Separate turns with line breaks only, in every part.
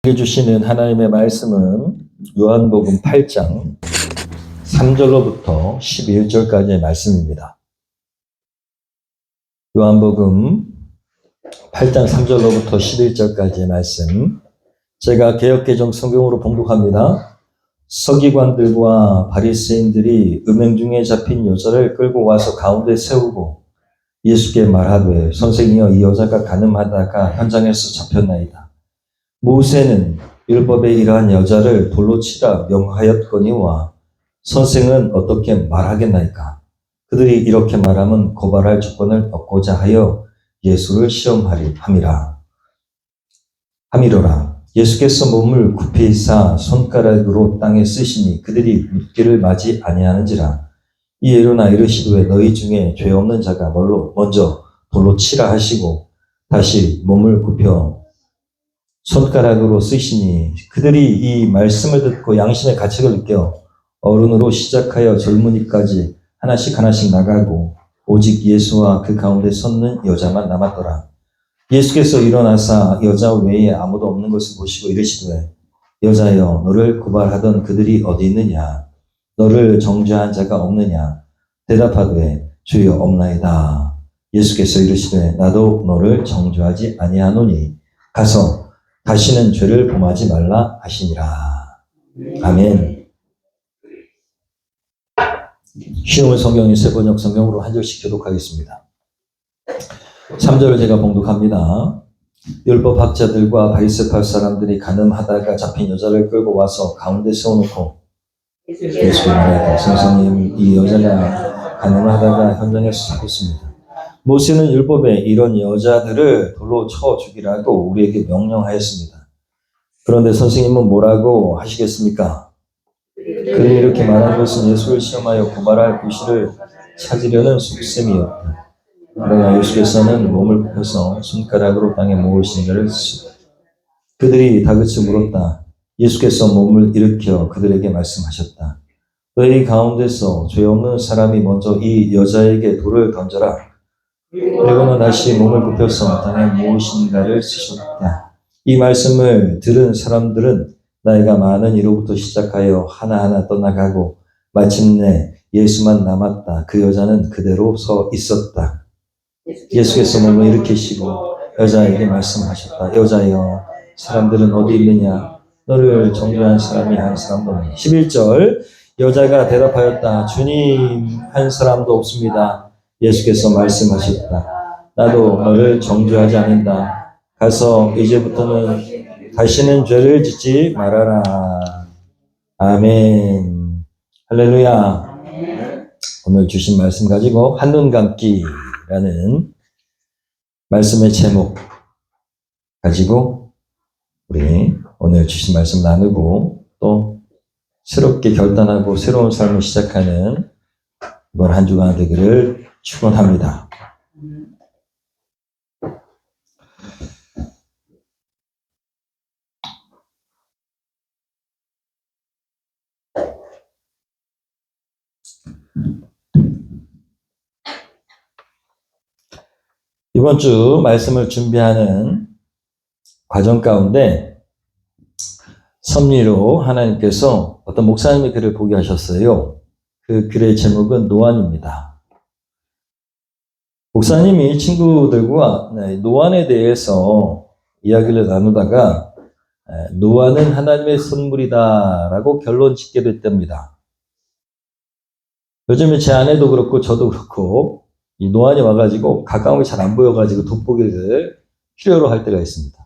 해주시는 하나님의 말씀은 요한복음 8장 3절로부터 11절까지의 말씀입니다. 요한복음 8장 3절로부터 11절까지의 말씀, 제가 개역개정 성경으로 봉독합니다. 서기관들과 바리새인들이 음행 중에 잡힌 여자를 끌고 와서 가운데 세우고 예수께 말하되, 선생이여, 이 여자가 간음하다가 현장에서 잡혔나이다. 모세는 율법에 이러한 여자를 돌로 치라 명하였거니와 선생은 어떻게 말하겠나이까? 그들이 이렇게 말하면 고발할 조건을 얻고자 하여 예수를 시험함이라. 예수께서 몸을 굽히사 손가락으로 땅에 쓰시니 그들이 묻기를 마지 아니하는지라. 이에로나 이르시되, 너희 중에 죄 없는 자가 먼저 돌로 치라 하시고 다시 몸을 굽혀 손가락으로 쓰시니, 그들이 이 말씀을 듣고 양심의 가책을 느껴 어른으로 시작하여 젊은이까지 하나씩 나가고 오직 예수와 그 가운데 섰는 여자만 남았더라. 예수께서 일어나사 여자 외에 아무도 없는 것을 보시고 이르시되, 여자여, 너를 고발하던 그들이 어디 있느냐? 너를 정죄한 자가 없느냐? 대답하되, 주여, 없나이다. 예수께서 이르시되, 나도 너를 정죄하지 아니하노니 가서 다시는 죄를 범하지 말라 하시니라. 아멘. 쉬운 성경 인쇄 번역 성경으로 한 절씩 교독하겠습니다. 3절을 제가 봉독합니다. 율법 학자들과 바리새파 사람들이 간음하다가 잡힌 여자를 끌고 와서 가운데 세워놓고 예수께 말하되, 선생님, 이 여자가 간음하다가 현장에서 잡혔습니다. 모세는 율법에 이런 여자들을 돌로 쳐 죽이라고 우리에게 명령하였습니다. 그런데 선생님은 뭐라고 하시겠습니까? 그들이 이렇게 말한 것은 예수를 시험하여 고발할 구실을 찾으려는 속셈이었다. 그러나 예수께서는 몸을 굽혀서 손가락으로 땅에 모으신 자를 쓰시고 그들이 다그쳐 물었다. 예수께서 몸을 일으켜 그들에게 말씀하셨다. 너희 가운데서 죄 없는 사람이 먼저 이 여자에게 돌을 던져라. 그리고는 다시 몸을 굽혀서 땅에 모으신 자를 쓰셨다. 이 말씀을 들은 사람들은 나이가 많은 이로부터 시작하여 하나하나 떠나가고 마침내 예수만 남았다. 그 여자는 그대로 서 있었다. 예수께서 몸을 일으키시고 여자에게 말씀하셨다. 여자여, 사람들은 어디 있느냐? 너를 정죄한 사람이 한 사람도 없느냐? 11절, 여자가 대답하였다. 주님, 한 사람도 없습니다. 예수께서 말씀하셨다. 나도 너를 정죄하지 않는다. 가서 이제부터는 다시는 죄를 짓지 말아라. 아멘. 할렐루야. 오늘 주신 말씀 가지고 한눈 감기라는 말씀의 제목 가지고 우리 오늘 주신 말씀 나누고 또 새롭게 결단하고 새로운 삶을 시작하는 이번 한 주간 되기를 축원합니다. 이번 주 말씀을 준비하는 과정 가운데 섭리로 하나님께서 어떤 목사님의 글을 보게 하셨어요. 그 글의 제목은 노안입니다. 목사님이 친구들과 노안에 대해서 이야기를 나누다가 노안은 하나님의 선물이다라고 결론 짓게 됐답니다. 요즘에 제 아내도 그렇고 저도 그렇고 이 노안이 와가지고 가까운 게 잘 안 보여가지고 돋보기를 필요로 할 때가 있습니다.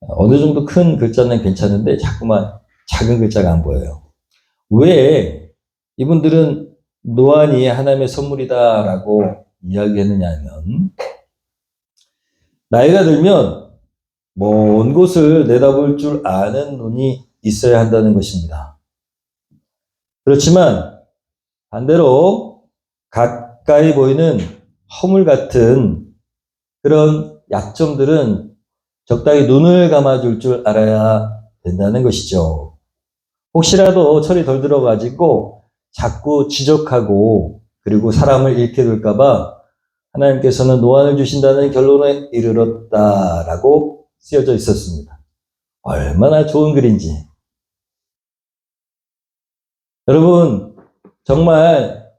어느 정도 큰 글자는 괜찮은데 자꾸만 작은 글자가 안 보여요. 왜 이분들은 노안이 하나님의 선물이다라고 이야기했느냐면, 나이가 들면 먼 곳을 내다볼 줄 아는 눈이 있어야 한다는 것입니다. 그렇지만 반대로 가까이 보이는 허물 같은 그런 약점들은 적당히 눈을 감아줄 줄 알아야 된다는 것이죠. 혹시라도 철이 덜 들어가지고 자꾸 지적하고 그리고 사람을 잃게 될까봐 하나님께서는 노안을 주신다는 결론에 이르렀다라고 쓰여져 있었습니다. 얼마나 좋은 글인지. 여러분, 정말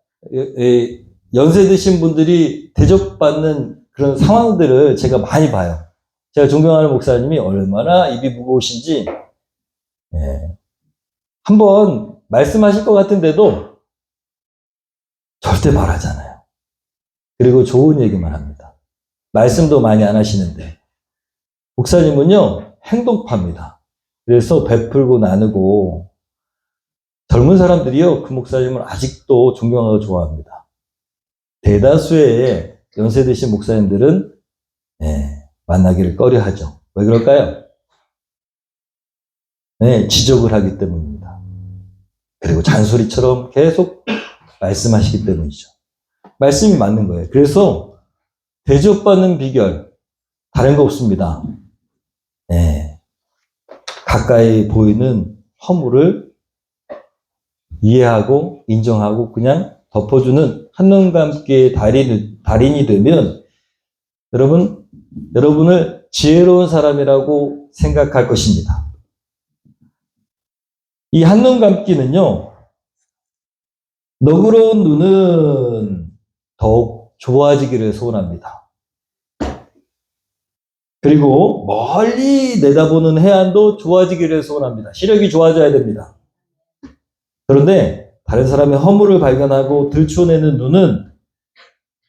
연세 드신 분들이 대접받는 그런 상황들을 제가 많이 봐요. 제가 존경하는 목사님이 얼마나 입이 무거우신지 한번 말씀하실 것 같은데도 절대 말하잖아요. 그리고 좋은 얘기만 합니다. 말씀도 많이 안 하시는데 목사님은요 행동파입니다. 그래서 베풀고 나누고 젊은 사람들이요 그 목사님을 아직도 존경하고 좋아합니다. 대다수의 연세 드신 목사님들은 만나기를 꺼려하죠. 왜 그럴까요? 지적을 하기 때문입니다. 그리고 잔소리처럼 계속 말씀하시기 때문이죠. 말씀이 맞는 거예요. 그래서 대접받는 비결 다른 거 없습니다. 가까이 보이는 허물을 이해하고 인정하고 그냥 덮어주는 한눈과 함께 달인이 되면 여러분을 지혜로운 사람이라고 생각할 것입니다. 이 한눈 감기는요, 너그러운 눈은 더욱 좋아지기를 소원합니다. 그리고 멀리 내다보는 해안도 좋아지기를 소원합니다. 시력이 좋아져야 됩니다. 그런데 다른 사람의 허물을 발견하고 들춰내는 눈은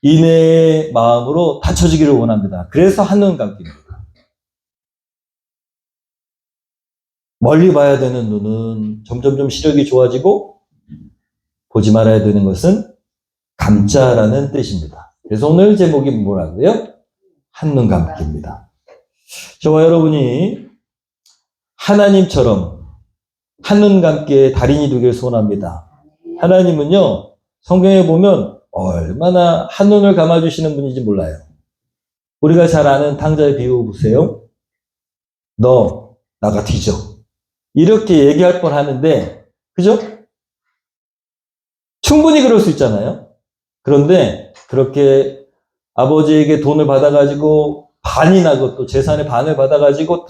인애의 마음으로 닫혀지기를 원합니다. 그래서 한눈 감기입니다. 멀리 봐야 되는 눈은 점점점 시력이 좋아지고 보지 말아야 되는 것은 감자라는 뜻입니다. 그래서 오늘 제목이 뭐라고요? 한눈 감기입니다. 저와 여러분이 하나님처럼 한눈 감기의 달인이 되길 소원합니다. 하나님은요, 성경에 보면 얼마나 한눈을 감아주시는 분인지 몰라요. 우리가 잘 아는 탕자의 비유 보세요. 너 나가 뒤져. 이렇게 얘기할 뻔 하는데, 그죠? 충분히 그럴 수 있잖아요. 그런데 그렇게 아버지에게 돈을 받아가지고 반이나 그것도 재산의 반을 받아가지고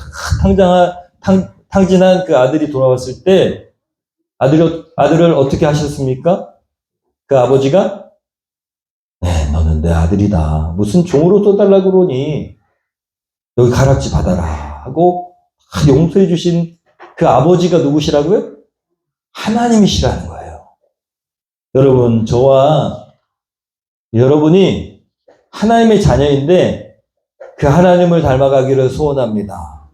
탕진한 그 아들이 돌아왔을 때 아들을 어떻게 하셨습니까? 그 아버지가 너는 내 아들이다. 무슨 종으로 써달라고 그러니 여기 가락지 받아라 하고 용서해 주신 그 아버지가 누구시라고요? 하나님이시라는 거예요. 여러분, 저와 여러분이 하나님의 자녀인데 그 하나님을 닮아가기를 소원합니다.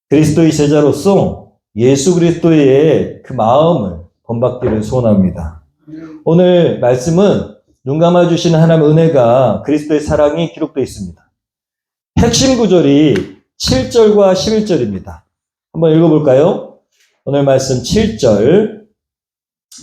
그리스도의 제자로서 예수 그리스도의 그 마음을 본받기를 소원합니다. 오늘 말씀은 눈 감아주시는 하나님의 은혜가 그리스도의 사랑이 기록되어 있습니다. 핵심 구절이 7절과 11절입니다. 한번 읽어볼까요? 오늘 말씀 7절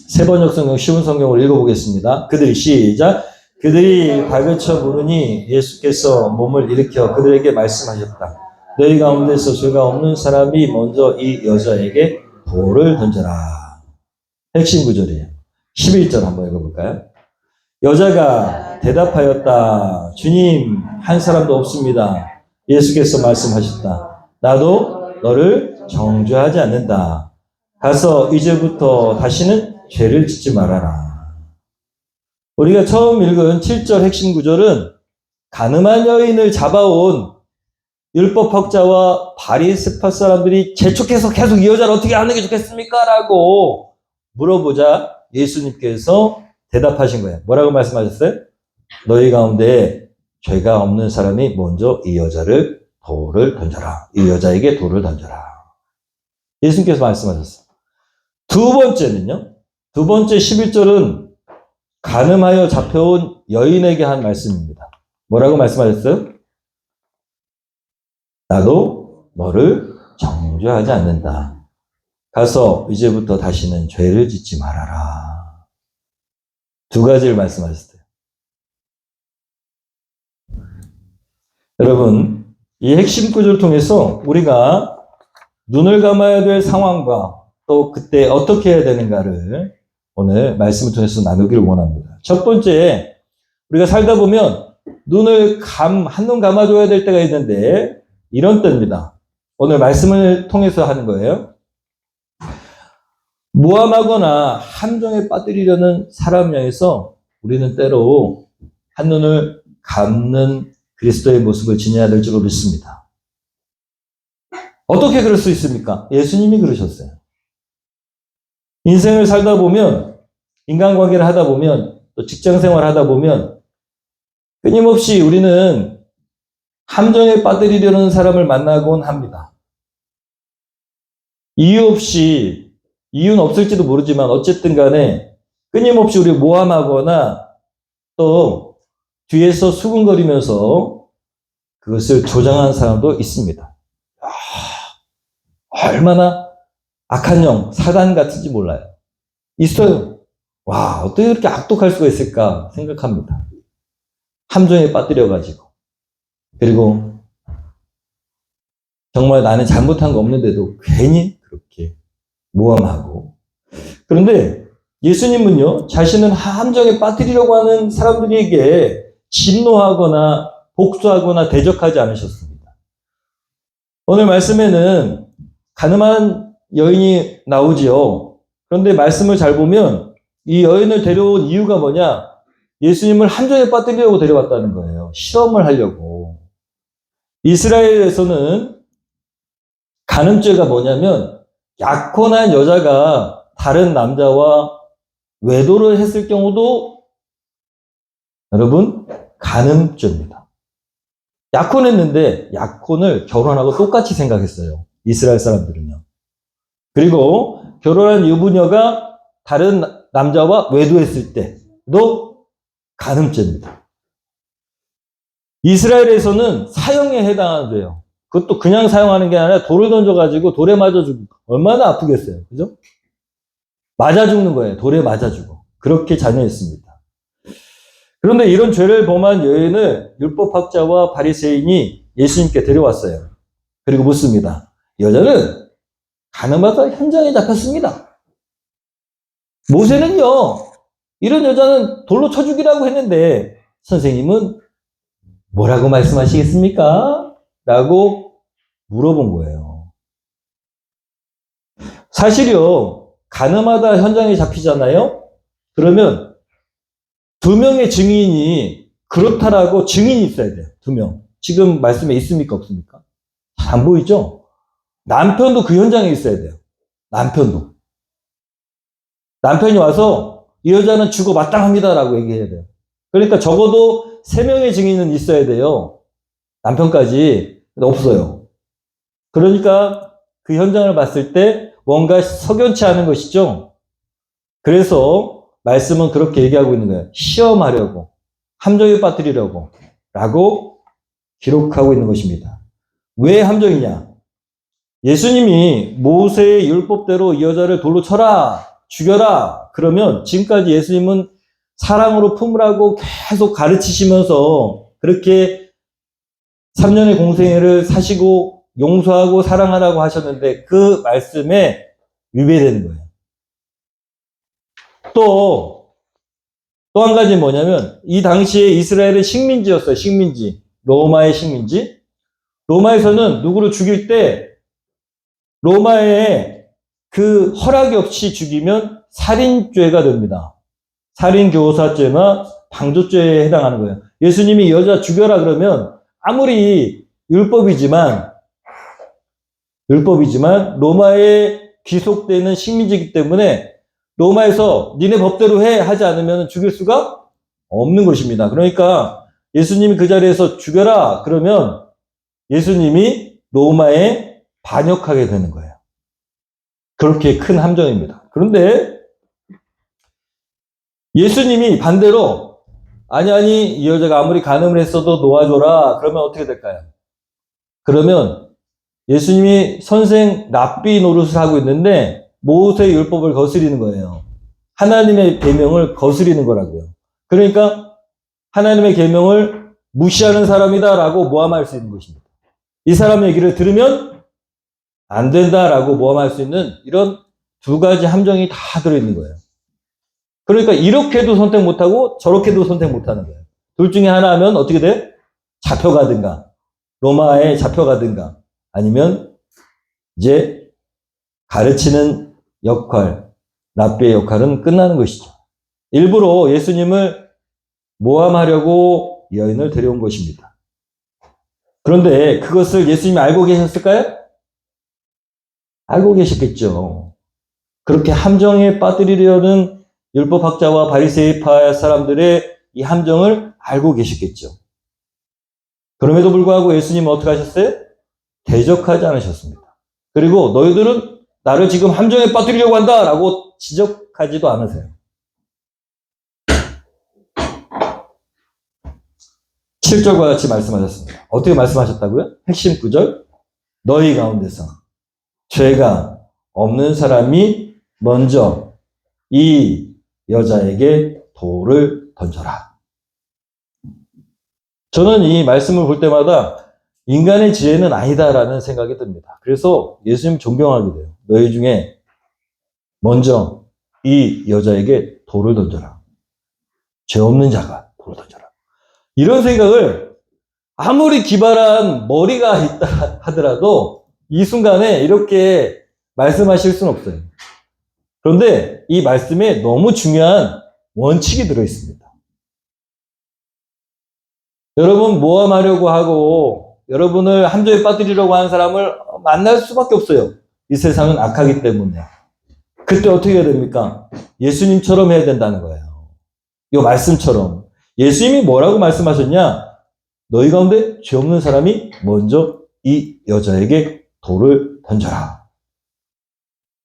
세번역 성경 쉬운 성경을 읽어보겠습니다. 시작. 그들이 발그쳐 부르니 예수께서 몸을 일으켜 그들에게 말씀하셨다. 너희 가운데서 죄가 없는 사람이 먼저 이 여자에게 돌을 던져라. 핵심 구절이에요. 11절 한번 읽어볼까요? 여자가 대답하였다. 주님, 한 사람도 없습니다. 예수께서 말씀하셨다. 나도 너를 정죄하지 않는다. 가서 이제부터 다시는 죄를 짓지 말아라. 우리가 처음 읽은 7절 핵심 구절은 가늠한 여인을 잡아온 율법 학자와 바리새파 사람들이 재촉해서 계속 이 여자를 어떻게 하는 게 좋겠습니까? 라고 물어보자 예수님께서 대답하신 거예요. 뭐라고 말씀하셨어요? 너희 가운데 죄가 없는 사람이 먼저 이 여자를 돌을 던져라. 이 여자에게 돌을 던져라. 예수님께서 말씀하셨어요. 두 번째는요. 두 번째 11절은 간음하여 잡혀온 여인에게 한 말씀입니다. 뭐라고 말씀하셨어요? 나도 너를 정죄하지 않는다. 가서 이제부터 다시는 죄를 짓지 말아라. 두 가지를 말씀하셨어요. 여러분, 이 핵심 구절을 통해서 우리가 눈을 감아야 될 상황과 또 그때 어떻게 해야 되는가를 오늘 말씀을 통해서 나누기를 원합니다. 첫 번째, 우리가 살다 보면 눈을 한눈 감아줘야 될 때가 있는데 이런 때입니다. 오늘 말씀을 통해서 하는 거예요. 모함하거나 함정에 빠뜨리려는 사람 향해서 우리는 때로 한눈을 감는 그리스도의 모습을 지녀야 될 줄 믿습니다. 어떻게 그럴 수 있습니까? 예수님이 그러셨어요. 인생을 살다 보면, 인간관계를 하다 보면, 또 직장생활 하다 보면 끊임없이 우리는 함정에 빠뜨리려는 사람을 만나곤 합니다. 이유 없이, 이유는 없을지도 모르지만 어쨌든 간에 끊임없이 우리 모함하거나 또 뒤에서 수근거리면서 그것을 조장한 사람도 있습니다. 얼마나 악한 영, 사단 같은지 몰라요. 있어요. 와, 어떻게 그렇게 악독할 수가 있을까 생각합니다. 함정에 빠뜨려가지고. 그리고 정말 나는 잘못한 거 없는데도 괜히 그렇게 모함하고. 그런데 예수님은요, 자신은 함정에 빠뜨리려고 하는 사람들에게 진노하거나 복수하거나 대적하지 않으셨습니다. 오늘 말씀에는 가늠한 여인이 나오지요. 그런데 말씀을 잘 보면 이 여인을 데려온 이유가 뭐냐? 예수님을 함정에 빠뜨리려고 데려왔다는 거예요. 실험을 하려고. 이스라엘에서는 간음죄가 뭐냐면 약혼한 여자가 다른 남자와 외도를 했을 경우도 여러분 간음죄입니다. 약혼했는데 약혼을 결혼하고 똑같이 생각했어요. 이스라엘 사람들은요. 그리고 결혼한 유부녀가 다른 남자와 외도했을 때도 간음죄입니다. 이스라엘에서는 사형에 해당하는데요. 그것도 그냥 사용하는 게 아니라 돌을 던져가지고 돌에 맞아 죽고 얼마나 아프겠어요. 그죠? 맞아 죽는 거예요. 돌에 맞아 죽어. 그렇게 잔인했습니다. 그런데 이런 죄를 범한 여인을 율법학자와 바리새인이 예수님께 데려왔어요. 그리고 묻습니다. 여자는 간음하다 현장에 잡혔습니다. 모세는요, 이런 여자는 돌로 쳐 죽이라고 했는데 선생님은 뭐라고 말씀하시겠습니까? 라고 물어본 거예요. 사실요, 간음하다 현장에 잡히잖아요? 그러면 2명의 증인이 그렇다라고 증인이 있어야 돼요. 2명. 지금 말씀에 있습니까? 없습니까? 안 보이죠? 남편도 그 현장에 있어야 돼요. 남편도. 남편이 와서 이 여자는 죽어 마땅합니다라고 얘기해야 돼요. 그러니까 적어도 3명의 증인은 있어야 돼요. 남편까지. 없어요. 그러니까 그 현장을 봤을 때 뭔가 석연치 않은 것이죠. 그래서 말씀은 그렇게 얘기하고 있는 거예요. 시험하려고, 함정에 빠뜨리려고 라고 기록하고 있는 것입니다. 왜 함정이냐? 예수님이 모세의 율법대로 이 여자를 돌로 쳐라, 죽여라 그러면 지금까지 예수님은 사랑으로 품으라고 계속 가르치시면서 그렇게 3년의 공생애를 사시고 용서하고 사랑하라고 하셨는데 그 말씀에 위배되는 거예요. 또 한 가지 뭐냐면 이 당시에 이스라엘은 식민지였어요. 식민지. 로마의 식민지. 로마에서는 누구를 죽일 때 로마의 그 허락이 없이 죽이면 살인죄가 됩니다. 살인교사죄나 방조죄에 해당하는 거예요. 예수님이 여자 죽여라 그러면 아무리 율법이지만 로마에 귀속되는 식민지이기 때문에 로마에서 니네 법대로 해 하지 않으면 죽일 수가 없는 것입니다. 그러니까 예수님이 그 자리에서 죽여라 그러면 예수님이 로마에 반역하게 되는 거예요. 그렇게 큰 함정입니다. 그런데 예수님이 반대로 아니 이 여자가 아무리 간음을 했어도 놓아줘라 그러면 어떻게 될까요? 그러면 예수님이 선생 랍비 노릇을 하고 있는데 모세의 율법을 거스리는 거예요. 하나님의 계명을 거스리는 거라고요. 그러니까 하나님의 계명을 무시하는 사람이다라고 모함할 수 있는 것입니다. 이 사람의 얘기를 들으면 안 된다라고 모함할 수 있는 이런 2가지 함정이 다 들어있는 거예요. 그러니까 이렇게도 선택 못하고 저렇게도 선택 못하는 거예요. 둘 중에 하나 하면 어떻게 돼? 잡혀가든가 로마에 잡혀가든가 아니면 이제 가르치는 역할, 랍비의 역할은 끝나는 것이죠. 일부러 예수님을 모함하려고 여인을 데려온 것입니다. 그런데 그것을 예수님이 알고 계셨을까요? 알고 계셨겠죠. 그렇게 함정에 빠뜨리려는 율법학자와 바리새파 사람들의 이 함정을 알고 계셨겠죠. 그럼에도 불구하고 예수님은 어떻게 하셨어요? 대적하지 않으셨습니다. 그리고 너희들은 나를 지금 함정에 빠뜨리려고 한다라고 지적하지도 않으세요. 7절과 같이 말씀하셨습니다. 어떻게 말씀하셨다고요? 핵심 구절. 너희 가운데서 죄가 없는 사람이 먼저 이 여자에게 돌을 던져라. 저는 이 말씀을 볼 때마다 인간의 지혜는 아니다라는 생각이 듭니다. 그래서 예수님 존경하게 돼요. 너희 중에 먼저 이 여자에게 돌을 던져라. 죄 없는 자가 돌을 던져라. 이런 생각을 아무리 기발한 머리가 있다 하더라도 이 순간에 이렇게 말씀하실 수는 없어요. 그런데 이 말씀에 너무 중요한 원칙이 들어있습니다. 여러분 모함하려고 하고 여러분을 함정에 빠뜨리려고 하는 사람을 만날 수밖에 없어요. 이 세상은 악하기 때문에. 그때 어떻게 해야 됩니까? 예수님처럼 해야 된다는 거예요. 이 말씀처럼. 예수님이 뭐라고 말씀하셨냐? 너희 가운데 죄 없는 사람이 먼저 이 여자에게 돌을 던져라.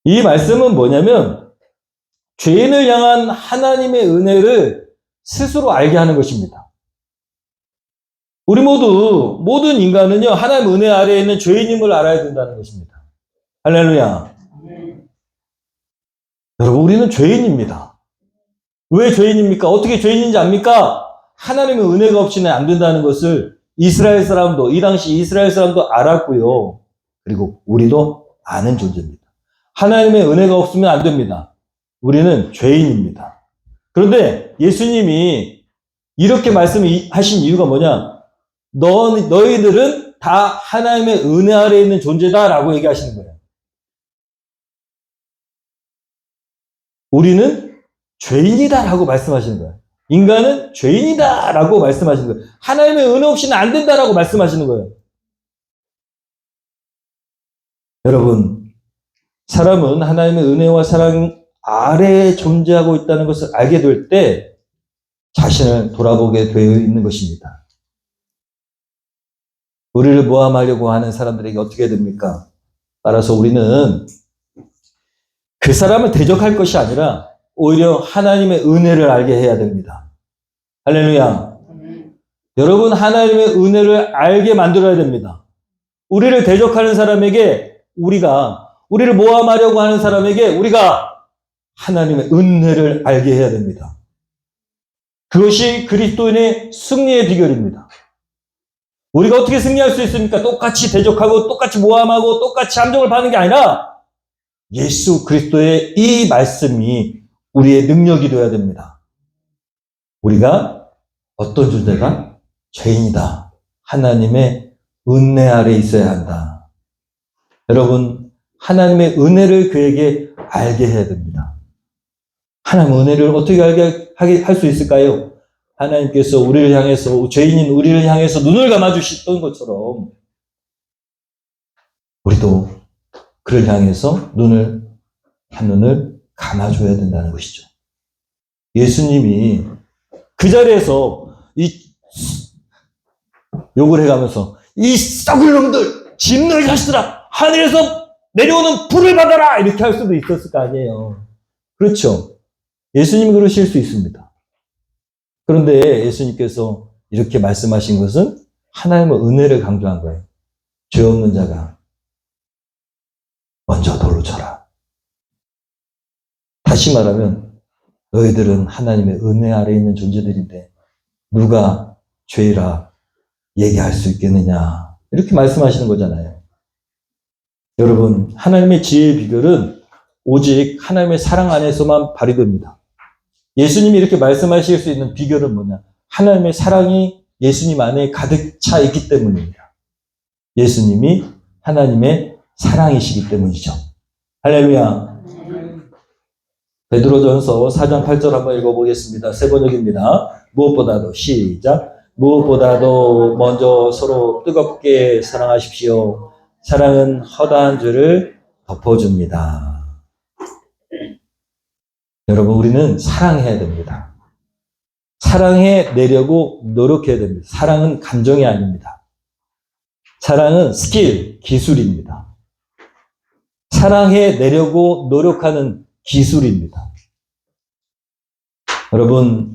이 말씀은 뭐냐면 죄인을 향한 하나님의 은혜를 스스로 알게 하는 것입니다. 우리 모든 인간은요, 하나님의 은혜 아래에 있는 죄인임을 알아야 된다는 것입니다. 할렐루야. 여러분, 우리는 죄인입니다. 왜 죄인입니까? 어떻게 죄인인지 압니까? 하나님의 은혜가 없이는 안 된다는 것을 이스라엘 사람도, 이 당시 이스라엘 사람도 알았고요. 그리고 우리도 아는 존재입니다. 하나님의 은혜가 없으면 안 됩니다. 우리는 죄인입니다. 그런데 예수님이 이렇게 말씀하신 이유가 뭐냐? 너희들은 다 하나님의 은혜 아래에 있는 존재다라고 얘기하시는 거예요. 우리는 죄인이다라고 말씀하시는 거예요. 인간은 죄인이다라고 말씀하시는 거예요. 하나님의 은혜 없이는 안 된다라고 말씀하시는 거예요. 여러분, 사람은 하나님의 은혜와 사랑 아래에 존재하고 있다는 것을 알게 될 때 자신을 돌아보게 되어 있는 것입니다. 우리를 모함하려고 하는 사람들에게 어떻게 됩니까? 따라서 우리는 그 사람을 대적할 것이 아니라 오히려 하나님의 은혜를 알게 해야 됩니다. 할렐루야. 여러분, 하나님의 은혜를 알게 만들어야 됩니다. 우리를 대적하는 사람에게 우리를 모함하려고 하는 사람에게 우리가 하나님의 은혜를 알게 해야 됩니다. 그것이 그리스도인의 승리의 비결입니다. 우리가 어떻게 승리할 수 있습니까? 똑같이 대적하고 똑같이 모함하고 똑같이 함정을 받는 게 아니라 예수 그리스도의 이 말씀이 우리의 능력이 되어야 됩니다. 우리가 어떤 존재가? 죄인이다. 하나님의 은혜 아래 있어야 한다. 여러분, 하나님의 은혜를 그에게 알게 해야 됩니다. 하나님의 은혜를 어떻게 알게 할 수 있을까요? 하나님께서 우리를 향해서, 죄인인 우리를 향해서 눈을 감아주셨던 것처럼 우리도 그를 향해서 한눈을 감아줘야 된다는 것이죠. 예수님이 그 자리에서 욕을 해가면서 이 썩을 놈들, 진노의 자식들아, 하늘에서 내려오는 불을 받아라! 이렇게 할 수도 있었을 거 아니에요. 그렇죠. 예수님이 그러실 수 있습니다. 그런데 예수님께서 이렇게 말씀하신 것은 하나님의 은혜를 강조한 거예요. 죄 없는 자가 먼저 돌로 쳐라. 다시 말하면 너희들은 하나님의 은혜 아래에 있는 존재들인데 누가 죄라 얘기할 수 있겠느냐. 이렇게 말씀하시는 거잖아요. 여러분, 하나님의 지혜의 비결은 오직 하나님의 사랑 안에서만 발휘됩니다. 예수님이 이렇게 말씀하실 수 있는 비결은 뭐냐? 하나님의 사랑이 예수님 안에 가득 차 있기 때문입니다. 예수님이 하나님의 사랑이시기 때문이죠. 할렐루야. 베드로전서 4장 8절 한번 읽어보겠습니다. 새 번역입니다. 무엇보다도 시작. 무엇보다도 먼저 서로 뜨겁게 사랑하십시오. 사랑은 허다한 죄를 덮어줍니다. 여러분, 우리는 사랑해야 됩니다. 사랑해내려고 노력해야 됩니다. 사랑은 감정이 아닙니다. 사랑은 스킬, 기술입니다. 사랑해내려고 노력하는 기술입니다. 여러분,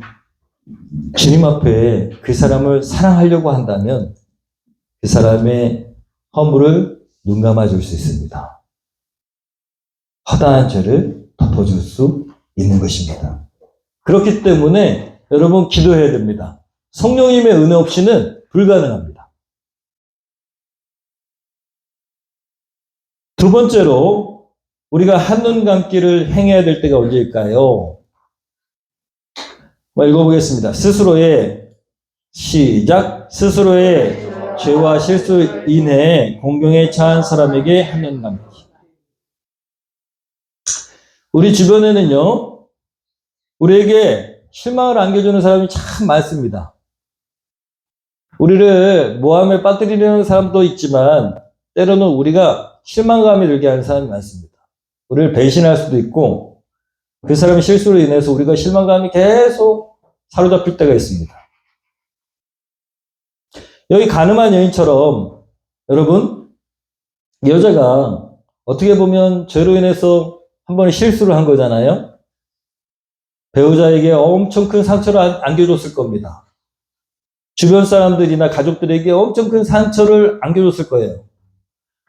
주님 앞에 그 사람을 사랑하려고 한다면 그 사람의 허물을 눈감아 줄 수 있습니다. 허다한 죄를 덮어줄 수 있는 것입니다. 그렇기 때문에 여러분 기도해야 됩니다. 성령님의 은혜 없이는 불가능합니다. 두 번째로 우리가 한눈 감기를 행해야 될 때가 언제일까요? 읽어보겠습니다. 스스로의 시작. 스스로의 죄와 실수 인해 공경에 처한 사람에게 한눈 감기. 우리 주변에는요, 우리에게 실망을 안겨주는 사람이 참 많습니다. 우리를 모함에 빠뜨리려는 사람도 있지만 때로는 우리가 실망감이 들게 하는 사람이 많습니다. 우리를 배신할 수도 있고 그 사람의 실수로 인해서 우리가 실망감이 계속 사로잡힐 때가 있습니다. 여기 가늠한 여인처럼 여러분, 여자가 어떻게 보면 죄로 인해서 한 번에 실수를 한 거잖아요. 배우자에게 엄청 큰 상처를 안겨줬을 겁니다. 주변 사람들이나 가족들에게 엄청 큰 상처를 안겨줬을 거예요.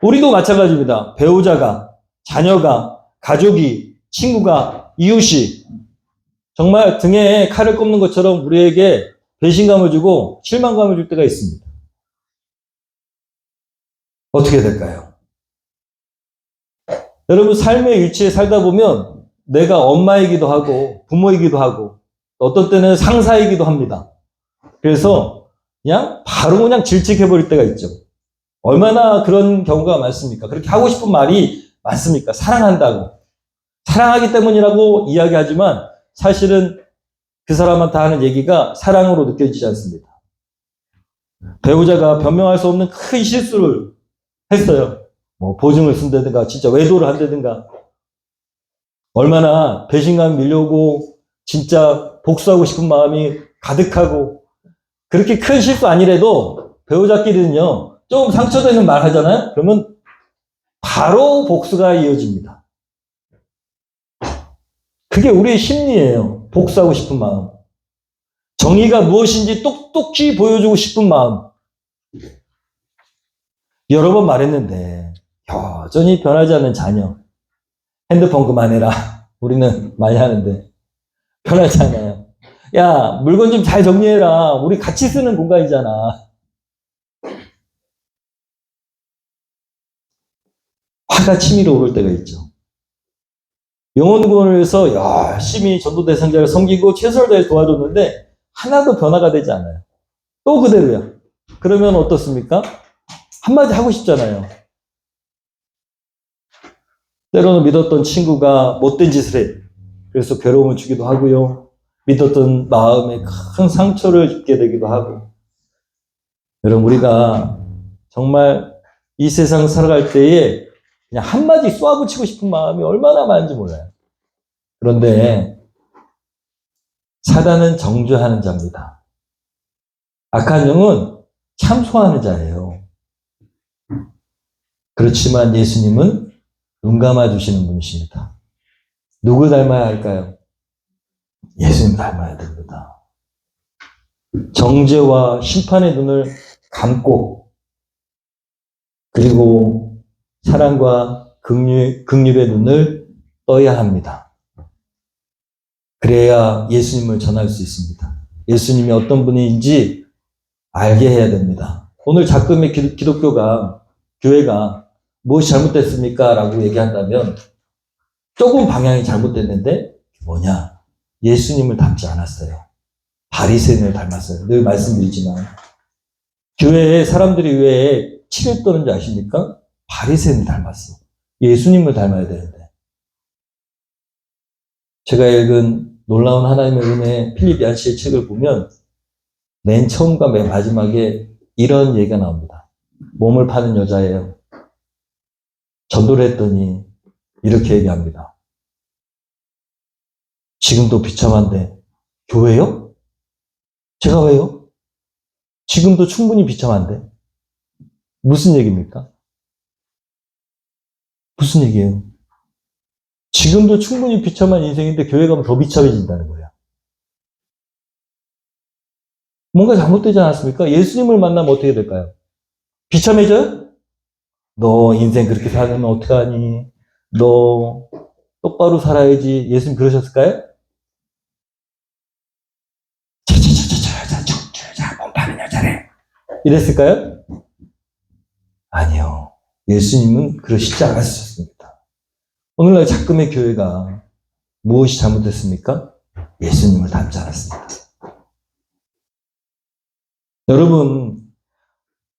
우리도 마찬가지입니다. 배우자가, 자녀가, 가족이, 친구가, 이웃이 정말 등에 칼을 꼽는 것처럼 우리에게 배신감을 주고 실망감을 줄 때가 있습니다. 어떻게 될까요? 여러분, 삶의 위치에 살다 보면 내가 엄마이기도 하고 부모이기도 하고 어떤 때는 상사이기도 합니다. 그래서 바로 그냥 질책해버릴 때가 있죠. 얼마나 그런 경우가 많습니까? 그렇게 하고 싶은 말이 많습니까? 사랑한다고. 사랑하기 때문이라고 이야기하지만 사실은 그 사람한테 하는 얘기가 사랑으로 느껴지지 않습니다. 배우자가 변명할 수 없는 큰 실수를 했어요. 보증을 쓴다든가 진짜 외도를 한다든가 얼마나 배신감이 밀려오고 진짜 복수하고 싶은 마음이 가득하고 그렇게 큰 실수 아니래도 배우자끼리는요 좀 상처되는 말 하잖아요. 그러면 바로 복수가 이어집니다. 그게 우리의 심리예요. 복수하고 싶은 마음. 정의가 무엇인지 똑똑히 보여주고 싶은 마음. 여러 번 말했는데 여전히 변하지 않는 자녀. 핸드폰 그만해라. 우리는 많이 하는데 변하지 않아요. 야, 물건 좀 잘 정리해라. 우리 같이 쓰는 공간이잖아. 화가 치밀어 오를 때가 있죠. 영혼구원을 위해서 열심히 전도 대상자를 섬기고 최선을 다해 도와줬는데 하나도 변화가 되지 않아요. 또 그대로야. 그러면 어떻습니까? 한마디 하고 싶잖아요. 때로는 믿었던 친구가 못된 짓을 해. 그래서 괴로움을 주기도 하고요. 믿었던 마음에 큰 상처를 입게 되기도 하고. 여러분, 우리가 정말 이 세상 살아갈 때에 그냥 한마디 쏘아붙이고 싶은 마음이 얼마나 많은지 몰라요. 그런데 사단은 정죄하는 자입니다. 악한 영은 참소하는 자예요. 그렇지만 예수님은 눈 감아주시는 분이십니다. 누구 닮아야 할까요? 예수님 닮아야 됩니다. 정죄와 심판의 눈을 감고 그리고 사랑과 긍휼의 눈을 떠야 합니다. 그래야 예수님을 전할 수 있습니다. 예수님이 어떤 분인지 알게 해야 됩니다. 오늘 작금의 기독교가, 교회가 무엇이 잘못됐습니까? 라고 얘기한다면 조금 방향이 잘못됐는데 뭐냐? 예수님을 닮지 않았어요. 바리새인을 닮았어요. 늘 말씀드리지만 교회에 사람들이 왜 치를 떠는지 아십니까? 바리새인을 닮았어. 예수님을 닮아야 되는데. 제가 읽은 놀라운 하나님의 은혜 필립 얀시의 책을 보면 맨 처음과 맨 마지막에 이런 얘기가 나옵니다. 몸을 파는 여자예요. 전도를 했더니 이렇게 얘기합니다. 지금도 비참한데 교회요? 제가 왜요? 지금도 충분히 비참한데. 무슨 얘기입니까? 무슨 얘기예요? 지금도 충분히 비참한 인생인데 교회 가면 더 비참해진다는 거예요. 뭔가 잘못되지 않았습니까? 예수님을 만나면 어떻게 될까요? 비참해져요? 너 인생 그렇게 살면 어떡하니? 너 똑바로 살아야지. 예수님 그러셨을까요? 몸 파는 여자래. 이랬을까요? 아니요. 예수님은 그러시지 않았습니다. 오늘날 작금의 교회가 무엇이 잘못됐습니까? 예수님을 닮지 않았습니다. 여러분,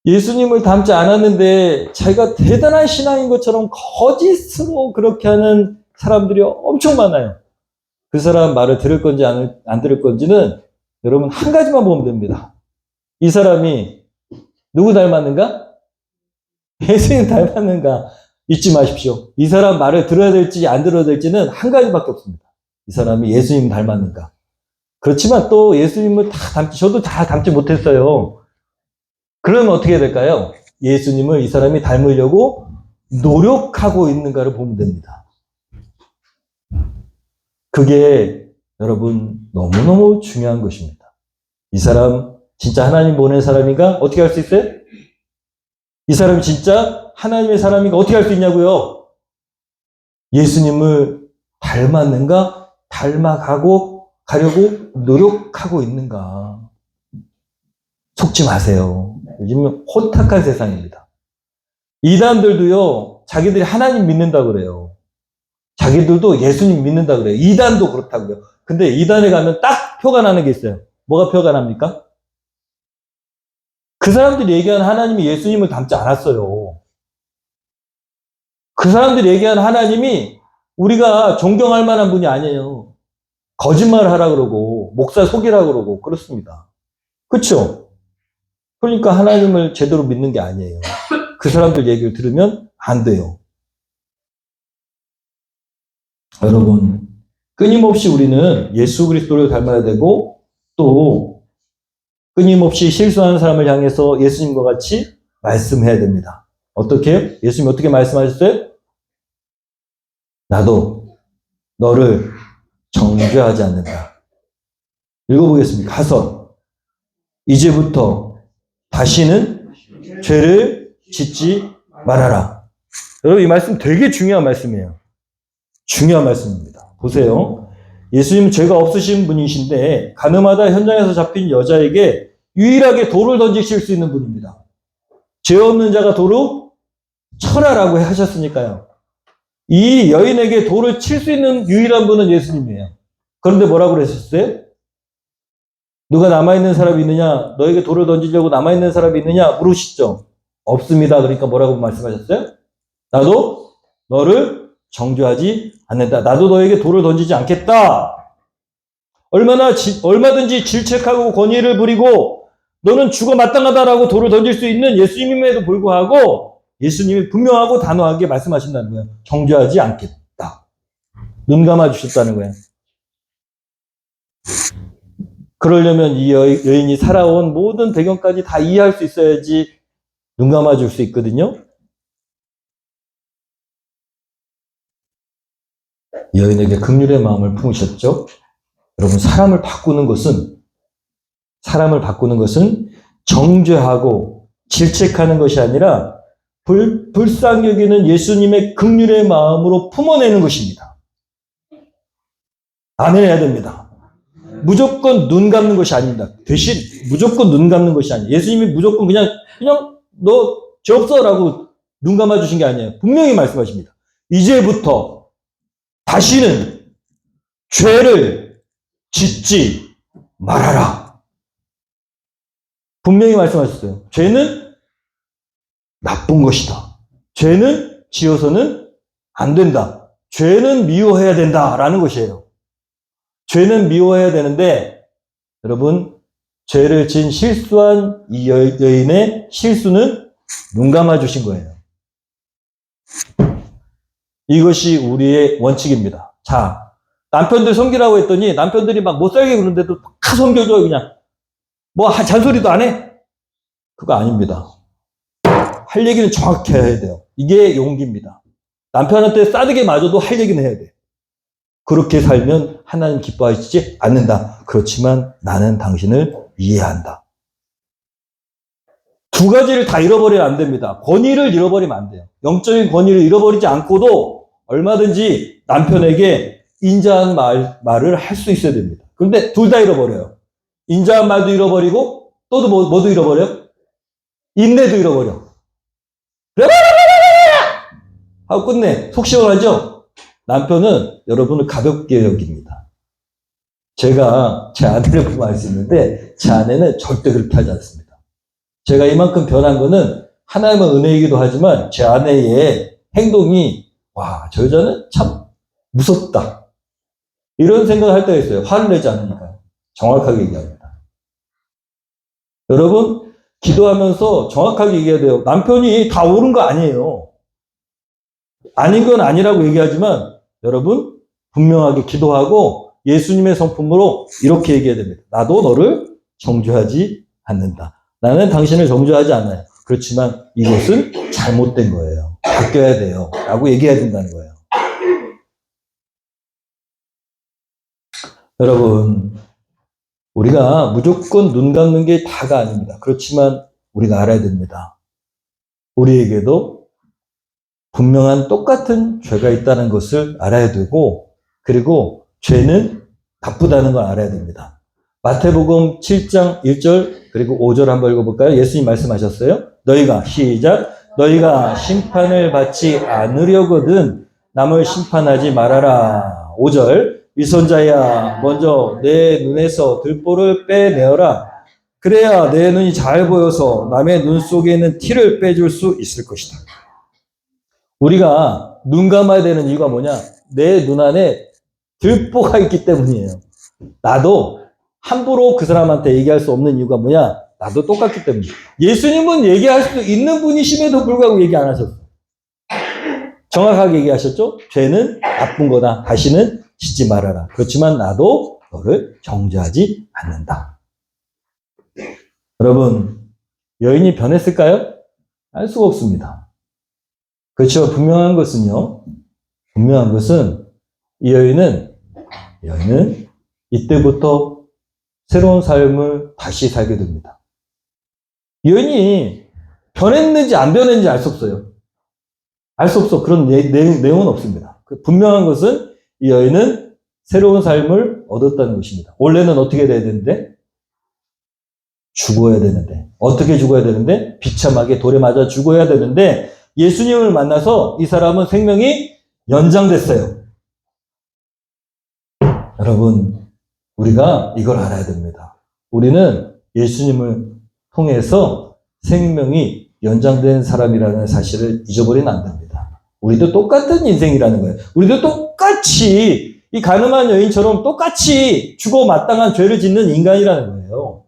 예수님을 닮지 않았는데 자기가 대단한 신앙인 것처럼 거짓으로 그렇게 하는 사람들이 엄청 많아요. 그 사람 말을 들을 건지 안 들을 건지는 여러분 한 가지만 보면 됩니다. 이 사람이 누구 닮았는가? 예수님 닮았는가? 잊지 마십시오. 이 사람 말을 들어야 될지 안 들어야 될지는 한 가지밖에 없습니다. 이 사람이 예수님 닮았는가? 그렇지만 또 예수님을 저도 다 닮지 못했어요. 그러면 어떻게 될까요? 예수님을 이 사람이 닮으려고 노력하고 있는가를 보면 됩니다. 그게 여러분 너무너무 중요한 것입니다. 이 사람 진짜 하나님 보낸 사람인가? 어떻게 할 수 있어요? 이 사람이 진짜 하나님의 사람인가? 어떻게 할 수 있냐고요? 예수님을 닮았는가? 닮아가려고 노력하고 있는가? 속지 마세요. 요즘은 혼탁한 세상입니다. 이단들도요, 자기들이 하나님 믿는다 그래요. 자기들도 예수님 믿는다 그래요. 이단도 그렇다고요. 근데 이단에 가면 딱 표가 나는 게 있어요. 뭐가 표가 납니까? 그 사람들이 얘기하는 하나님이 예수님을 닮지 않았어요. 그 사람들이 얘기하는 하나님이 우리가 존경할 만한 분이 아니에요. 거짓말을 하라 그러고 목사 속이라 그러고 그렇습니다. 그렇죠? 그러니까 하나님을 제대로 믿는 게 아니에요. 그 사람들 얘기를 들으면 안 돼요. 여러분, 끊임없이 우리는 예수 그리스도를 닮아야 되고 또 끊임없이 실수하는 사람을 향해서 예수님과 같이 말씀해야 됩니다. 어떻게? 예수님이 어떻게 말씀하셨어요? 나도 너를 정죄하지 않는다. 읽어보겠습니다. 가서 이제부터 다시는 죄를 짓지 말아라. 여러분 이 말씀 되게 중요한 말씀이에요. 중요한 말씀입니다. 보세요. 예수님은 죄가 없으신 분이신데 가늠하다 현장에서 잡힌 여자에게 유일하게 돌을 던지실 수 있는 분입니다. 죄 없는 자가 돌로 쳐라라고 하셨으니까요. 이 여인에게 돌을 칠 수 있는 유일한 분은 예수님이에요. 그런데 뭐라고 그러셨어요? 누가 남아있는 사람이 있느냐? 너에게 돌을 던지려고 남아있는 사람이 있느냐? 물으시죠. 없습니다. 그러니까 뭐라고 말씀하셨어요? 나도 너를 정죄하지 않는다. 나도 너에게 돌을 던지지 않겠다. 얼마든지 질책하고 권위를 부리고 너는 죽어 마땅하다라고 돌을 던질 수 있는 예수님임에도 불구하고 예수님이 분명하고 단호하게 말씀하신다는 거예요. 정죄하지 않겠다. 눈 감아 주셨다는 거예요. 그러려면 이 여인이 살아온 모든 배경까지 다 이해할 수 있어야지 눈 감아 줄 수 있거든요. 여인에게 긍휼의 마음을 품으셨죠. 여러분 사람을 바꾸는 것은 정죄하고 질책하는 것이 아니라 불쌍히 여기는 예수님의 긍휼의 마음으로 품어내는 것입니다. 아멘 해야 됩니다. 무조건 눈 감는 것이 아닙니다. 대신 무조건 눈 감는 것이 아니에요. 예수님이 무조건 그냥 너 죄 없어라고 눈 감아 주신 게 아니에요. 분명히 말씀하십니다. 이제부터 다시는 죄를 짓지 말아라. 분명히 말씀하셨어요. 죄는 나쁜 것이다. 죄는 지어서는 안 된다. 죄는 미워해야 된다라는 것이에요. 죄는 미워해야 되는데 여러분 죄를 지은 실수한 이 여인의 실수는 눈 감아 주신 거예요. 이것이 우리의 원칙입니다. 자, 남편들 섬기라고 했더니 남편들이 막 못 살게 그러는데도 다 섬겨줘요, 그냥. 뭐 잔소리도 안 해? 그거 아닙니다. 할 얘기는 정확히 해야 돼요. 이게 용기입니다. 남편한테 싸대기 맞아도 할 얘기는 해야 돼. 그렇게 살면 하나님 기뻐하시지 않는다. 그렇지만 나는 당신을 이해한다. 두 가지를 다 잃어버리면 안 됩니다. 권위를 잃어버리면 안 돼요. 영적인 권위를 잃어버리지 않고도 얼마든지 남편에게 인자한 말을 할 수 있어야 됩니다. 그런데 둘 다 잃어버려요. 인자한 말도 잃어버리고 또 뭐도 잃어버려요? 인내도 잃어버려. 하고 끝내. 속 시원하죠? 남편은 여러분을 가볍게 여깁니다. 제가 제 아내를 보면 알 수 있는데 제 아내는 절대 그렇게 하지 않습니다. 제가 이만큼 변한 거는 하나님의 은혜이기도 하지만 제 아내의 행동이 와, 저 여자는 참 무섭다. 이런 생각을 할 때가 있어요. 화를 내지 않으니까요. 정확하게 얘기합니다. 여러분, 기도하면서 정확하게 얘기해야 돼요. 남편이 다 옳은 거 아니에요. 아닌 건 아니라고 얘기하지만 여러분, 분명하게 기도하고 예수님의 성품으로 이렇게 얘기해야 됩니다. 나도 너를 정죄하지 않는다. 나는 당신을 정죄하지 않아요. 그렇지만 이것은 잘못된 거예요. 바뀌어야 돼요. 라고 얘기해야 된다는 거예요. 여러분, 우리가 무조건 눈 감는 게 다가 아닙니다. 그렇지만 우리가 알아야 됩니다. 우리에게도 분명한 똑같은 죄가 있다는 것을 알아야 되고, 그리고 죄는 나쁘다는 걸 알아야 됩니다. 마태복음 7장 1절 그리고 5절 한번 읽어볼까요? 예수님 말씀하셨어요. 너희가 시작. 너희가 심판을 받지 않으려거든 남을 심판하지 말아라. 5절. 위선자야 먼저 내 눈에서 들보를 빼내어라. 그래야 내 눈이 잘 보여서 남의 눈 속에 있는 티를 빼줄 수 있을 것이다. 우리가 눈 감아야 되는 이유가 뭐냐? 내 눈 안에 들보가 있기 때문이에요. 나도 함부로 그 사람한테 얘기할 수 없는 이유가 뭐냐? 나도 똑같기 때문이에요. 예수님은 얘기할 수 있는 분이심에도 불구하고 얘기 안 하셨어요. 정확하게 얘기하셨죠? 죄는 나쁜 거다. 다시는 짓지 말아라. 그렇지만 나도 너를 정죄하지 않는다. 여러분, 여인이 변했을까요? 알 수가 없습니다. 그렇죠. 분명한 것은 이 여인은 이때부터 새로운 삶을 다시 살게 됩니다. 이 여인이 변했는지 안 변했는지 알 수 없어요. 알 수 없어. 그런 내용은 없습니다. 분명한 것은 이 여인은 새로운 삶을 얻었다는 것입니다. 원래는 어떻게 돼야 되는데? 죽어야 되는데. 어떻게 죽어야 되는데? 비참하게 돌에 맞아 죽어야 되는데 예수님을 만나서 이 사람은 생명이 연장됐어요. 여러분, 우리가 이걸 알아야 됩니다. 우리는 예수님을 통해서 생명이 연장된 사람이라는 사실을 잊어버리면 안 됩니다. 우리도 똑같은 인생이라는 거예요. 우리도 똑같이 이 가늠한 여인처럼 똑같이 죽어 마땅한 죄를 짓는 인간이라는 거예요.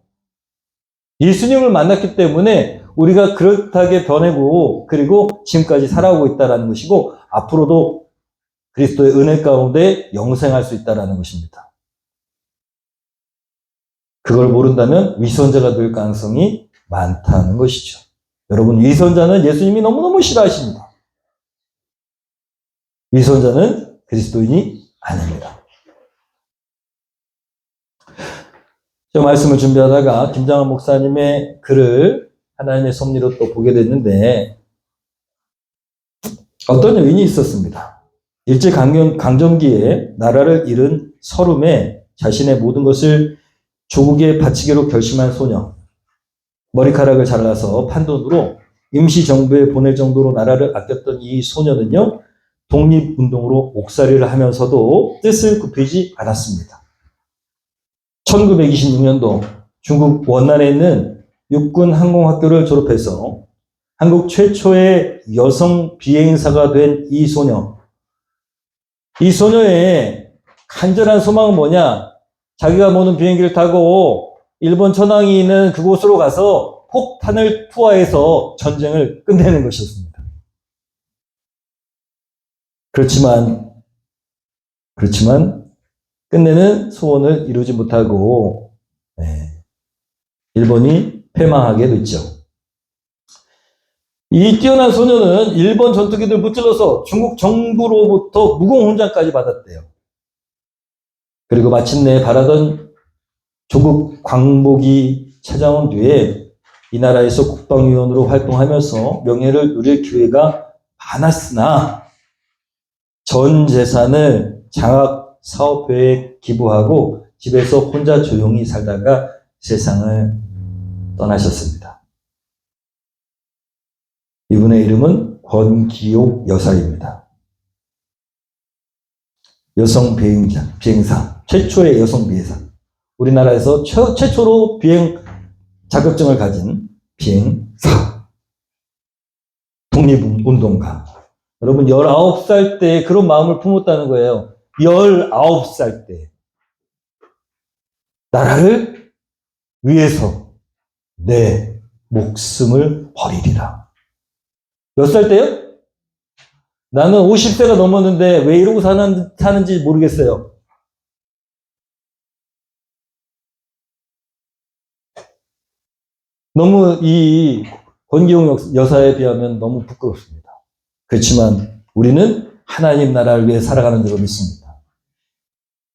예수님을 만났기 때문에 우리가 그렇게 변하고 그리고 지금까지 살아오고 있다는 것이고 앞으로도 그리스도의 은혜 가운데 영생할 수 있다는 것입니다. 그걸 모른다면 위선자가 될 가능성이 많다는 것이죠. 여러분, 위선자는 예수님이 너무너무 싫어하십니다. 위선자는 그리스도인이 아닙니다. 제가 말씀을 준비하다가 김장한 목사님의 글을 하나님의 섭리로 또 보게 됐는데 어떤 여인이 있었습니다. 일제강점기에 나라를 잃은 서름에 자신의 모든 것을 조국에 바치기로 결심한 소녀. 머리카락을 잘라서 판돈으로 임시정부에 보낼 정도로 나라를 아꼈던 이 소녀는요. 독립운동으로 옥살이를 하면서도 뜻을 굽히지 않았습니다. 1926년도 중국 원난에 있는 육군 항공학교를 졸업해서 한국 최초의 여성 비행사가 된 이 소녀. 이 소녀의 간절한 소망은 뭐냐? 자기가 모는 비행기를 타고 일본 천황이 있는 그곳으로 가서 폭탄을 투하해서 전쟁을 끝내는 것이었습니다. 그렇지만 끝내는 소원을 이루지 못하고 일본이 패망하게 됐죠. 이 뛰어난 소녀는 일본 전투기들 무찔러서 중국 정부로부터 무공훈장까지 받았대요. 그리고 마침내 바라던 조국 광복이 찾아온 뒤에 이 나라에서 국방위원으로 활동하면서 명예를 누릴 기회가 많았으나 전 재산을 장학사업회에 기부하고 집에서 혼자 조용히 살다가 세상을 떠나셨습니다. 이분의 이름은 권기옥 여사입니다. 여성 비행사, 최초의 여성 비행사. 우리나라에서 최초로 비행 자격증을 가진 비행사. 독립운동가. 여러분 19살 때 그런 마음을 품었다는 거예요. 19살 때. 나라를 위해서 내 목숨을 버리리라. 몇 살 때요? 나는 50세가 넘었는데 왜 이러고 사는지 모르겠어요. 너무 이 권기용 여사에 비하면 너무 부끄럽습니다. 그렇지만 우리는 하나님 나라를 위해 살아가는 줄로 믿습니다.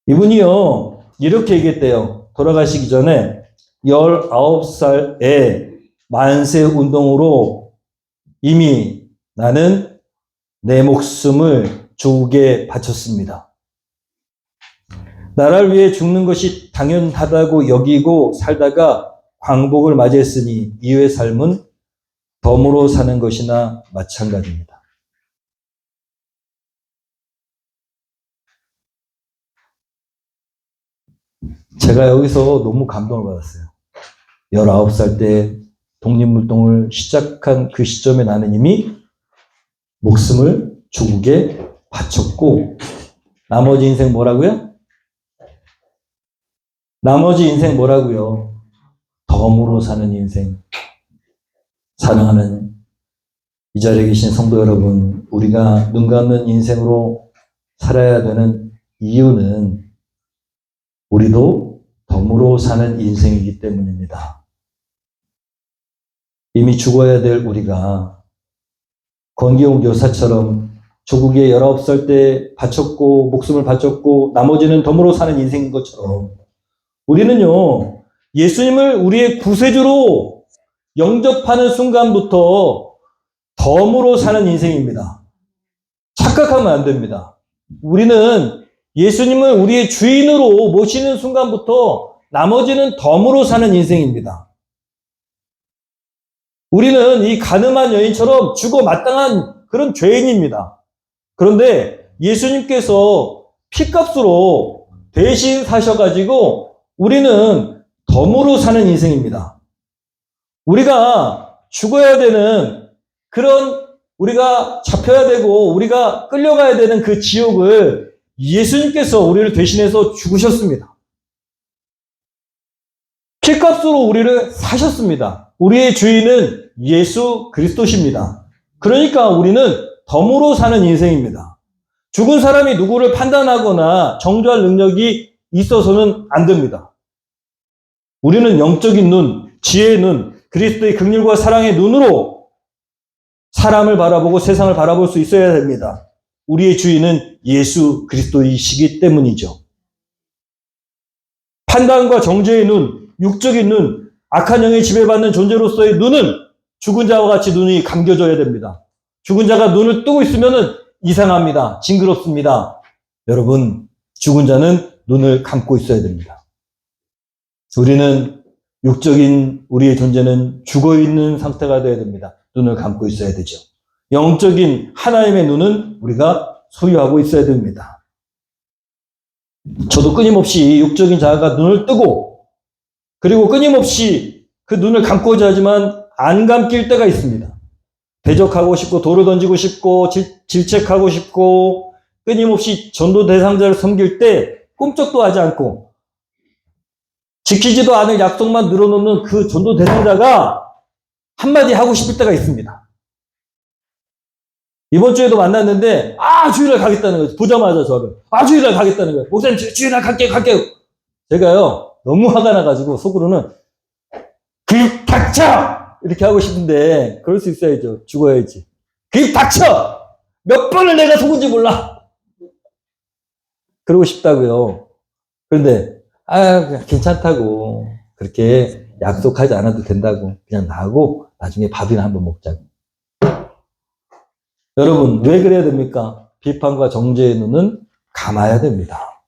이분이요, 이렇게 얘기했대요. 돌아가시기 전에 19살에 만세 운동으로 이미 나는 내 목숨을 조국에 바쳤습니다. 나라를 위해 죽는 것이 당연하다고 여기고 살다가 광복을 맞이했으니 이후의 삶은 덤으로 사는 것이나 마찬가지입니다. 제가 여기서 너무 감동을 받았어요. 19살 때 독립운동을 시작한 그 시점에 나는 이미 목숨을 조국에 바쳤고, 나머지 인생 뭐라고요? 나머지 인생 뭐라고요? 덤으로 사는 인생. 사랑하는 이 자리에 계신 성도 여러분, 우리가 눈 감는 인생으로 살아야 되는 이유는 우리도 덤으로 사는 인생이기 때문입니다. 이미 죽어야 될 우리가 권기용 여사처럼 조국에 19살 때 바쳤고 목숨을 바쳤고 나머지는 덤으로 사는 인생인 것처럼 우리는요, 예수님을 우리의 구세주로 영접하는 순간부터 덤으로 사는 인생입니다. 착각하면 안 됩니다. 우리는 예수님을 우리의 주인으로 모시는 순간부터 나머지는 덤으로 사는 인생입니다. 우리는 이 가늠한 여인처럼 죽어 마땅한 그런 죄인입니다. 그런데 예수님께서 피값으로 대신 사셔가지고 우리는 덤으로 사는 인생입니다. 우리가 죽어야 되는 그런, 우리가 잡혀야 되고 우리가 끌려가야 되는 그 지옥을 예수님께서 우리를 대신해서 죽으셨습니다. 피값으로 우리를 사셨습니다. 우리의 주인은 예수 그리스도십니다. 그러니까 우리는 덤으로 사는 인생입니다. 죽은 사람이 누구를 판단하거나 정죄할 능력이 있어서는 안 됩니다. 우리는 영적인 눈, 지혜의 눈, 그리스도의 긍휼과 사랑의 눈으로 사람을 바라보고 세상을 바라볼 수 있어야 됩니다. 우리의 주인은 예수 그리스도이시기 때문이죠. 판단과 정죄의 눈, 육적인 눈, 악한 영에 지배받는 존재로서의 눈은 죽은 자와 같이 눈이 감겨져야 됩니다. 죽은 자가 눈을 뜨고 있으면 이상합니다. 징그럽습니다. 여러분, 죽은 자는 눈을 감고 있어야 됩니다. 우리는 육적인 우리의 존재는 죽어있는 상태가 되어야 됩니다. 눈을 감고 있어야 되죠. 영적인 하나님의 눈은 우리가 소유하고 있어야 됩니다. 저도 끊임없이 육적인 자아가 눈을 뜨고 그리고 끊임없이 그 눈을 감고자 하지만 안 감길 때가 있습니다. 대적하고 싶고 돌을 던지고 싶고 질책하고 싶고 끊임없이 전도 대상자를 섬길 때 꿈쩍도 하지 않고 지키지도 않을 약속만 늘어놓는 그 전도 대상자가 한마디 하고 싶을 때가 있습니다. 이번 주에도 만났는데 주일날 가겠다는 거예요. 보자마자 저를 주일날 가겠다는 거예요. 목사님 주일날 갈게요. 제가요 너무 화가 나가지고 속으로는 그 닥쳐! 이렇게 하고 싶은데 그럴 수 있어야죠. 죽어야지. 그 닥쳐! 몇 번을 내가 속은지 몰라. 그러고 싶다고요. 그런데 괜찮다고 그렇게 약속하지 않아도 된다고 그냥 나하고 나중에 밥이나 한번 먹자고. 여러분 왜 그래야 됩니까? 비판과 정죄의 눈은 감아야 됩니다.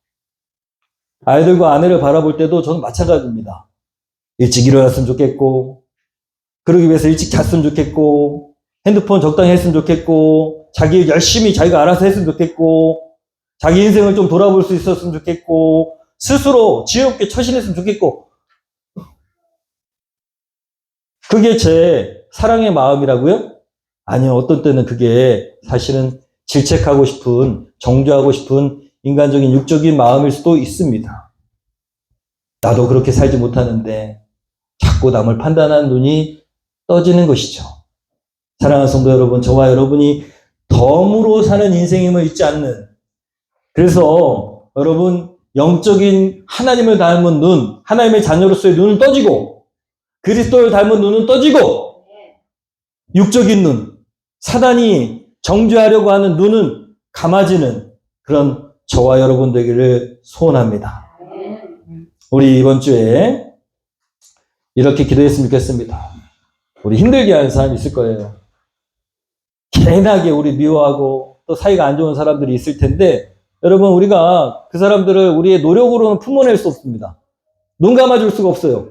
아이들과 아내를 바라볼 때도 저는 마찬가지입니다. 일찍 일어났으면 좋겠고 그러기 위해서 일찍 잤으면 좋겠고 핸드폰 적당히 했으면 좋겠고 자기 열심히 자기가 알아서 했으면 좋겠고 자기 인생을 좀 돌아볼 수 있었으면 좋겠고 스스로 지혜롭게 처신했으면 좋겠고 그게 제 사랑의 마음이라고요? 아니요. 어떤 때는 그게 사실은 질책하고 싶은 정죄하고 싶은 인간적인 육적인 마음일 수도 있습니다. 나도 그렇게 살지 못하는데 자꾸 남을 판단하는 눈이 떠지는 것이죠. 사랑하는 성도 여러분, 저와 여러분이 덤으로 사는 인생임을 잊지 않는 그래서 여러분 영적인 하나님을 닮은 눈, 하나님의 자녀로서의 눈은 떠지고 그리스도를 닮은 눈은 떠지고 육적인 눈, 사단이 정죄하려고 하는 눈은 감아지는 그런 저와 여러분 되기를 소원합니다. 우리 이번 주에 이렇게 기도했으면 좋겠습니다. 우리 힘들게 하는 사람이 있을 거예요. 개인하게 우리 미워하고 또 사이가 안 좋은 사람들이 있을 텐데 여러분 우리가 그 사람들을 우리의 노력으로는 품어낼 수 없습니다. 눈 감아줄 수가 없어요.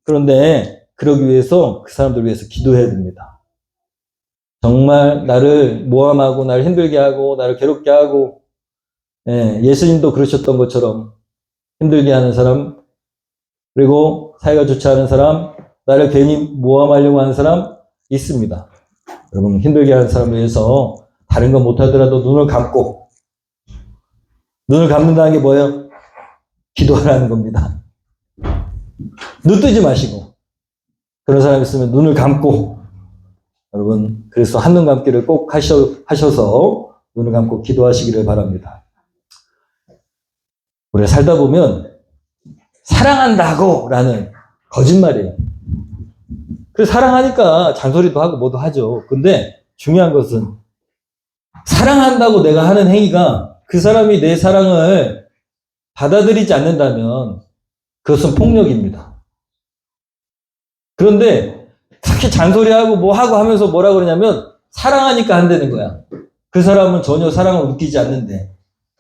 그런데 그러기 위해서 그 사람들을 위해서 기도해야 됩니다. 정말 나를 모함하고 나를 힘들게 하고 나를 괴롭게 하고 예수님도 그러셨던 것처럼 힘들게 하는 사람 그리고 사이가 좋지 않은 사람 나를 괜히 모함하려고 하는 사람 있습니다. 여러분 힘들게 하는 사람을 위해서 다른 건 못하더라도 눈을 감고 눈을 감는다는 게 뭐예요? 기도하라는 겁니다. 눈 뜨지 마시고 그런 사람 있으면 눈을 감고 여러분 그래서 한눈 감기를 꼭 하셔서 눈을 감고 기도하시기를 바랍니다. 우리가 살다 보면 사랑한다고 라는 거짓말이에요. 그래서 사랑하니까 잔소리도 하고 뭐도 하죠. 근데 중요한 것은 사랑한다고 내가 하는 행위가 그 사람이 내 사랑을 받아들이지 않는다면 그것은 폭력입니다. 그런데 특히 잔소리하고 뭐 하고 하면서 뭐라 그러냐면 사랑하니까 한다는 거야. 그 사람은 전혀 사랑을 느끼지 않는데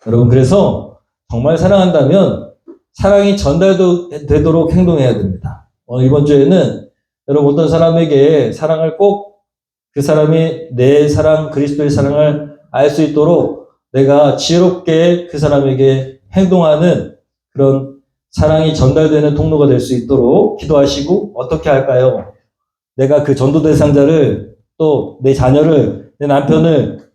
여러분 그래서 정말 사랑한다면 사랑이 전달되도록 행동해야 됩니다. 이번 주에는 여러분 어떤 사람에게 사랑을 꼭 그 사람이 내 사랑 그리스도의 사랑을 알 수 있도록 내가 지혜롭게 그 사람에게 행동하는 그런 사랑이 전달되는 통로가 될 수 있도록 기도하시고 어떻게 할까요? 내가 그 전도 대상자를 또 내 자녀를 내 남편을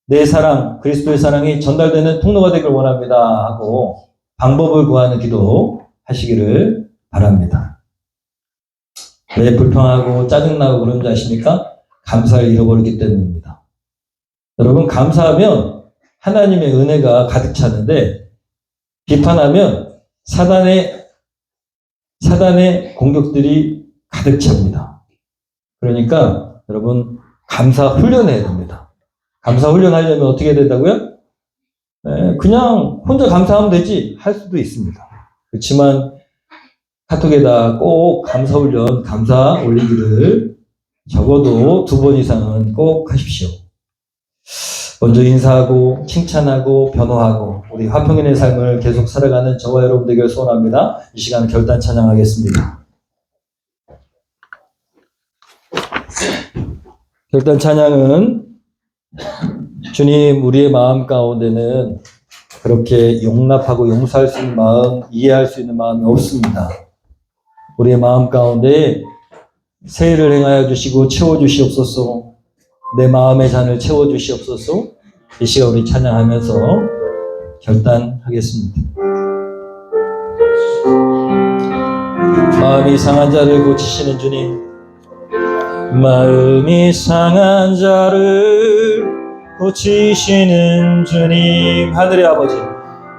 내 사랑 그리스도의 사랑이 전달되는 통로가 되길 원합니다 하고 방법을 구하는 기도 하시기를 바랍니다. 왜 불평하고 짜증나고 그런 줄 아십니까? 감사를 잃어버렸기 때문입니다. 여러분 감사하면 하나님의 은혜가 가득 차는데 비판하면 사단의 공격들이 가득 찹니다. 그러니까 여러분 감사 훈련해야 됩니다. 감사 훈련하려면 어떻게 해야 된다고요? 그냥 혼자 감사하면 되지 할 수도 있습니다. 그렇지만 카톡에다 꼭 감사 훈련, 감사 올리기를 적어도 2번 이상은 꼭 하십시오. 먼저 인사하고 칭찬하고 변호하고 우리 화평인의 삶을 계속 살아가는 저와 여러분 되기를 소원합니다. 이 시간 결단 찬양하겠습니다. 결단 찬양은 주님 우리의 마음 가운데는 그렇게 용납하고 용서할 수 있는 마음, 이해할 수 있는 마음이 없습니다. 우리의 마음 가운데 세일을 행하여 주시고 채워주시옵소서. 내 마음의 잔을 채워주시옵소서. 이 시간 우리 찬양하면서 결단하겠습니다. 마음이 상한 자를 고치시는 주님, 마음이 상한 자를 고치시는 주님, 하늘의 아버지,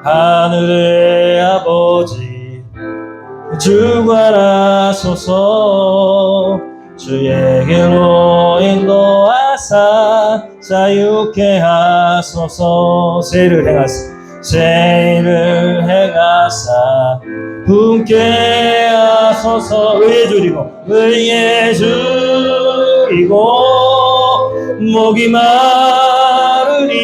하늘의 아버지, 주관하소서. 주에게로 인도하사 자유케 하소서. 세일을 행하사 분께 하소서. 의에 줄이고 목이 마르니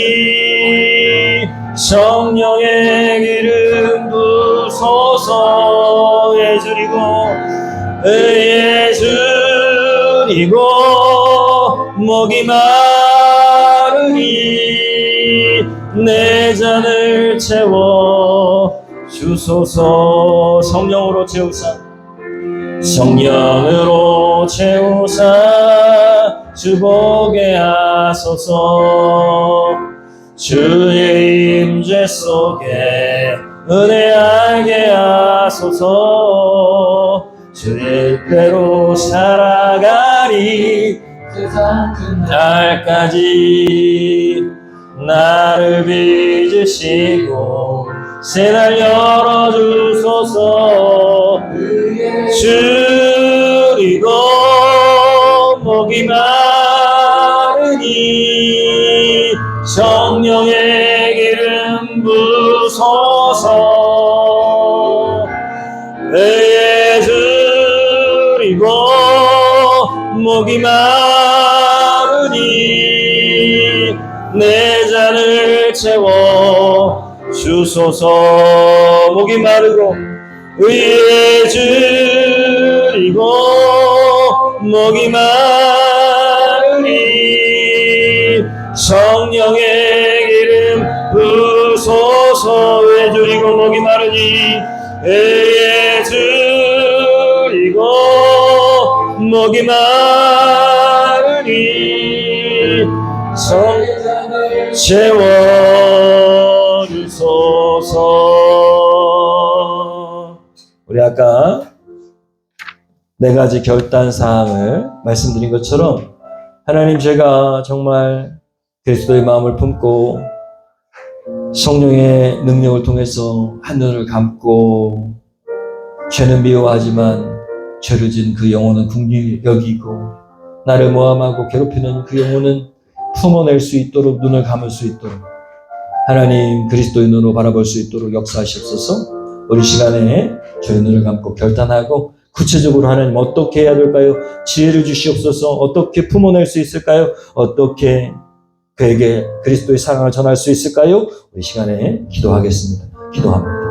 성령의 기름 부소서. 의에 줄이고 목이 마르니 내 잔을 채워 주소서. 성령으로 채우사 주보게 하소서. 주의 임재 속에 은혜 알게 하소서. 주의 때로 살아가리 날까지 나를 빚으시고 새날 열어주소서. 줄이고 목이 마르니 성령의 기름 부소서. 의에 줄이고 목이 마르니 내 잔을 채워 주소서. 목이 마르고 의에 줄이고 목이 마르니 성령의 기름 부소서. 의에 줄이고 목이 마르니 의에 줄이고 목이 마르니 성령을 채워주소서. 우리 아까 네 가지 결단사항을 말씀드린 것처럼 하나님, 제가 정말 그리스도의 마음을 품고 성령의 능력을 통해서 하늘을 감고 죄는 미워하지만 죄를 지은 그 영혼은 긍휼히 여기고 나를 모함하고 괴롭히는 그 영혼은 품어낼 수 있도록 눈을 감을 수 있도록 하나님 그리스도의 눈으로 바라볼 수 있도록 역사하시옵소서. 우리 시간에 저희 눈을 감고 결단하고 구체적으로 하나님 어떻게 해야 될까요? 지혜를 주시옵소서. 어떻게 품어낼 수 있을까요? 어떻게 그에게 그리스도의 사랑을 전할 수 있을까요? 우리 시간에 기도하겠습니다. 기도합니다.